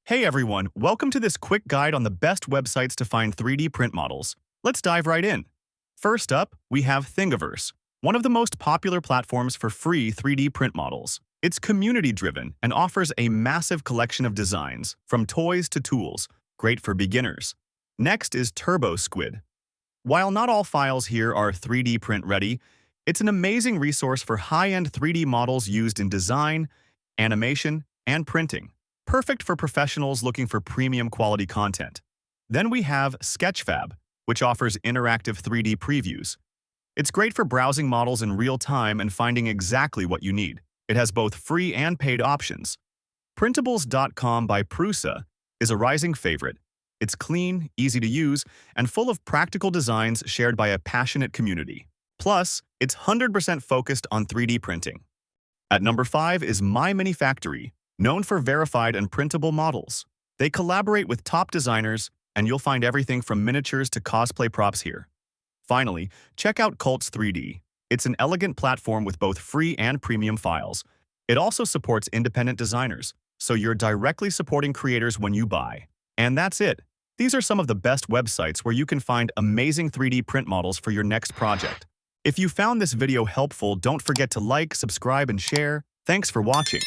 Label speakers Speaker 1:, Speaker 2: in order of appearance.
Speaker 1: Hey everyone, welcome to this quick guide on the best websites to find 3D print models. Let's dive right in. First up, we have Thingiverse, one of the most popular platforms for free 3D print models. It's community-driven and offers a massive collection of designs, from toys to tools, great for beginners. Next is TurboSquid. While not all files here are 3D print ready, it's an amazing resource for high-end 3D models used in design, animation, and printing. Perfect for professionals looking for premium quality content. Then we have Sketchfab, which offers interactive 3D previews. It's great for browsing models in real time and finding exactly what you need. It has both free and paid options. Printables.com by Prusa is a rising favorite. It's clean, easy to use, and full of practical designs shared by a passionate community. Plus, it's 100% focused on 3D printing. At number 5 is MyMiniFactory, known for verified and printable models. They collaborate with top designers, and you'll find everything from miniatures to cosplay props here. Finally, check out Cults 3D. It's an elegant platform with both free and premium files. It also supports independent designers, so you're directly supporting creators when you buy. And that's it. These are some of the best websites where you can find amazing 3D print models for your next project. If you found this video helpful, don't forget to like, subscribe, and share. Thanks for watching.